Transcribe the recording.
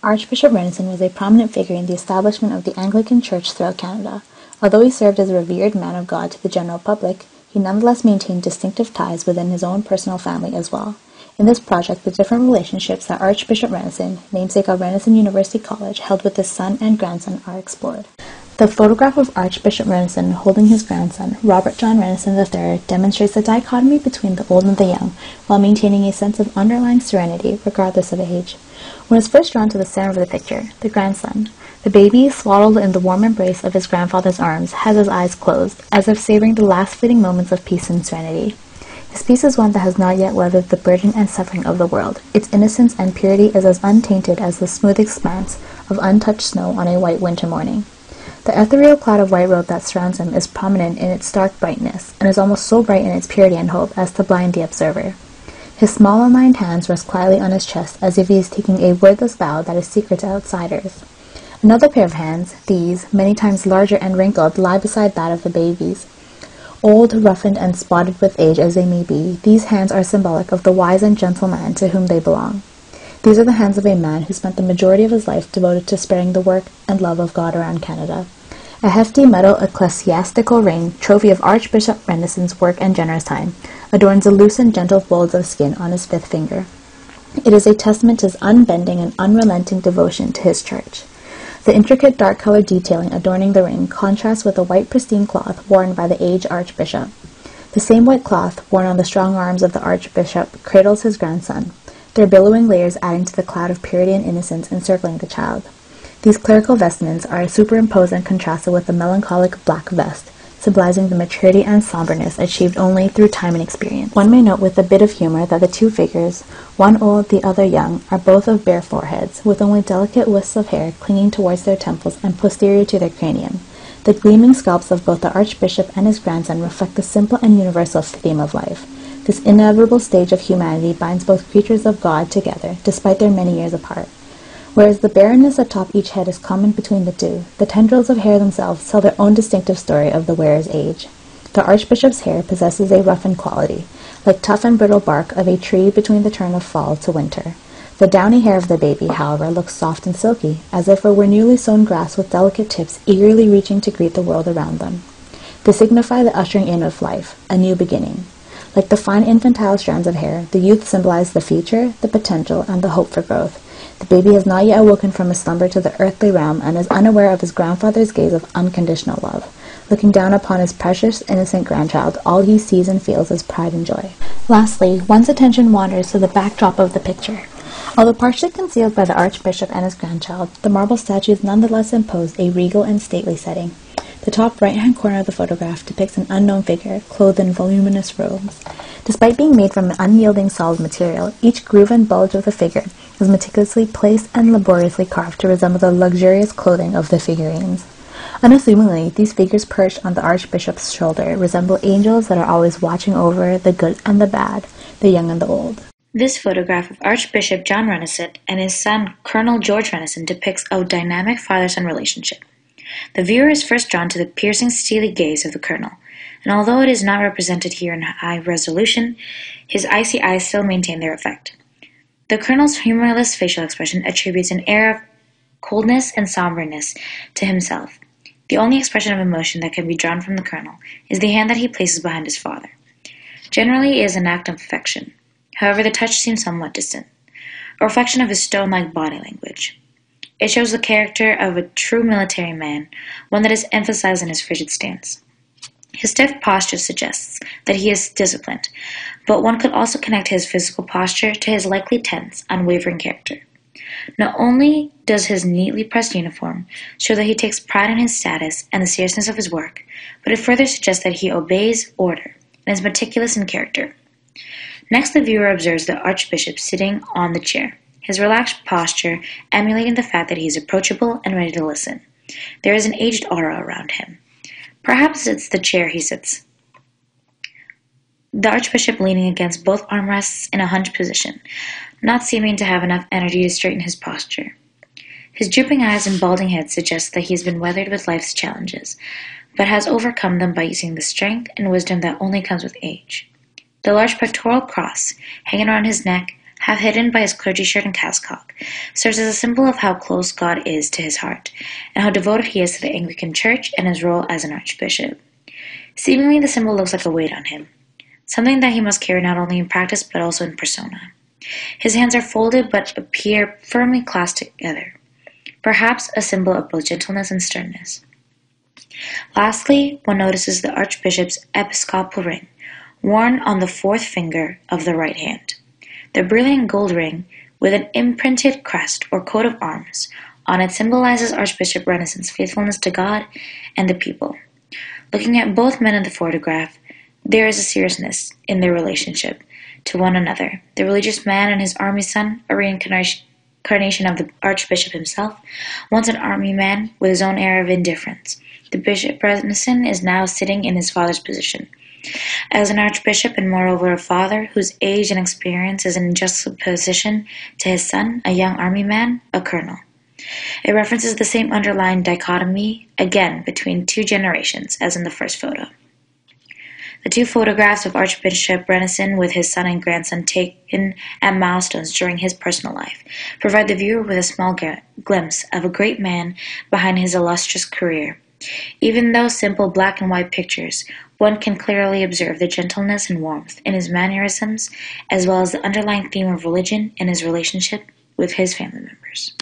Archbishop Renison was a prominent figure in the establishment of the Anglican Church throughout Canada. Although he served as a revered man of God to the general public, he nonetheless maintained distinctive ties within his own personal family as well. In this project, the different relationships that Archbishop Renison, namesake of Renison University College, held with his son and grandson are explored. The photograph of Archbishop Renison holding his grandson, Robert John Renison III, demonstrates the dichotomy between the old and the young, while maintaining a sense of underlying serenity regardless of age. One is first drawn to the center of the picture, the grandson. The baby, swaddled in the warm embrace of his grandfather's arms, has his eyes closed, as if savoring the last fleeting moments of peace and serenity. His peace is one that has not yet weathered the burden and suffering of the world. Its innocence and purity is as untainted as the smooth expanse of untouched snow on a white winter morning. The ethereal cloud of white robe that surrounds him is prominent in its stark brightness, and is almost so bright in its purity and hope as to blind the observer. His small unlined hands rest quietly on his chest, as if he is taking a wordless vow that is secret to outsiders. Another pair of hands, these, many times larger and wrinkled, lie beside that of the baby's. Old, roughened, and spotted with age as they may be, these hands are symbolic of the wise and gentle man to whom they belong. These are the hands of a man who spent the majority of his life devoted to spreading the work and love of God around Canada. A hefty metal ecclesiastical ring, trophy of Archbishop Renison's work and generous time, adorns the loose and gentle folds of skin on his fifth finger. It is a testament to his unbending and unrelenting devotion to his church. The intricate dark-colored detailing adorning the ring contrasts with the white pristine cloth worn by the aged archbishop. The same white cloth, worn on the strong arms of the archbishop, cradles his grandson, their billowing layers adding to the cloud of purity and innocence encircling the child. These clerical vestments are superimposed and contrasted with the melancholic black vest, symbolizing the maturity and somberness achieved only through time and experience. One may note with a bit of humor that the two figures, one old, the other young, are both of bare foreheads, with only delicate wisps of hair clinging towards their temples and posterior to their cranium. The gleaming scalps of both the archbishop and his grandson reflect the simple and universal theme of life. This inevitable stage of humanity binds both creatures of God together, despite their many years apart. Whereas the barrenness atop each head is common between the two, the tendrils of hair themselves tell their own distinctive story of the wearer's age. The archbishop's hair possesses a roughened quality, like tough and brittle bark of a tree between the turn of fall to winter. The downy hair of the baby, however, looks soft and silky, as if it were newly sown grass with delicate tips eagerly reaching to greet the world around them. They signify the ushering in of life, a new beginning. Like the fine infantile strands of hair, the youth symbolize the future, the potential, and the hope for growth. The baby has not yet awoken from his slumber to the earthly realm and is unaware of his grandfather's gaze of unconditional love. Looking down upon his precious, innocent grandchild, all he sees and feels is pride and joy. Lastly, one's attention wanders to the backdrop of the picture. Although partially concealed by the archbishop and his grandchild, the marble statues nonetheless impose a regal and stately setting. The top right-hand corner of the photograph depicts an unknown figure, clothed in voluminous robes. Despite being made from an unyielding solid material, each groove and bulge of the figure is meticulously placed and laboriously carved to resemble the luxurious clothing of the figurines. Unassumingly, these figures perched on the archbishop's shoulder resemble angels that are always watching over the good and the bad, the young and the old. This photograph of Archbishop John Renison and his son, Colonel George Renison, depicts a dynamic father-son relationship. The viewer is first drawn to the piercing, steely gaze of the colonel, and although it is not represented here in high resolution, his icy eyes still maintain their effect. The colonel's humorless facial expression attributes an air of coldness and somberness to himself. The only expression of emotion that can be drawn from the colonel is the hand that he places behind his father. Generally, it is an act of affection. However, the touch seems somewhat distant, a reflection of his stone-like body language. It shows the character of a true military man, one that is emphasized in his frigid stance. His stiff posture suggests that he is disciplined, but one could also connect his physical posture to his likely tense, unwavering character. Not only does his neatly pressed uniform show that he takes pride in his status and the seriousness of his work, but it further suggests that he obeys order and is meticulous in character. Next, the viewer observes the archbishop sitting on the chair, his relaxed posture emulating the fact that he is approachable and ready to listen. There is an aged aura around him. Perhaps it's the chair he sits. The archbishop leaning against both armrests in a hunched position, not seeming to have enough energy to straighten his posture. His drooping eyes and balding head suggest that he has been weathered with life's challenges, but has overcome them by using the strength and wisdom that only comes with age. The large pectoral cross hanging around his neck half hidden by his clergy shirt and cassock, serves as a symbol of how close God is to his heart, and how devoted he is to the Anglican Church and his role as an archbishop. Seemingly, the symbol looks like a weight on him, something that he must carry not only in practice but also in persona. His hands are folded but appear firmly clasped together, perhaps a symbol of both gentleness and sternness. Lastly, one notices the archbishop's episcopal ring, worn on the fourth finger of the right hand. The brilliant gold ring, with an imprinted crest or coat of arms on it, symbolizes Archbishop Renison's faithfulness to God and the people. Looking at both men in the photograph, there is a seriousness in their relationship to one another. The religious man and his army son, a reincarnation of the archbishop himself, once an army man with his own air of indifference. The Bishop Renison is now sitting in his father's position, as an archbishop and moreover a father whose age and experience is in juxtaposition to his son, a young army man, a colonel. It references the same underlying dichotomy, again, between two generations, as in the first photo. The two photographs of Archbishop Renison with his son and grandson taken at milestones during his personal life provide the viewer with a small glimpse of a great man behind his illustrious career. Even though simple black and white pictures, one can clearly observe the gentleness and warmth in his mannerisms, as well as the underlying theme of religion and his relationship with his family members.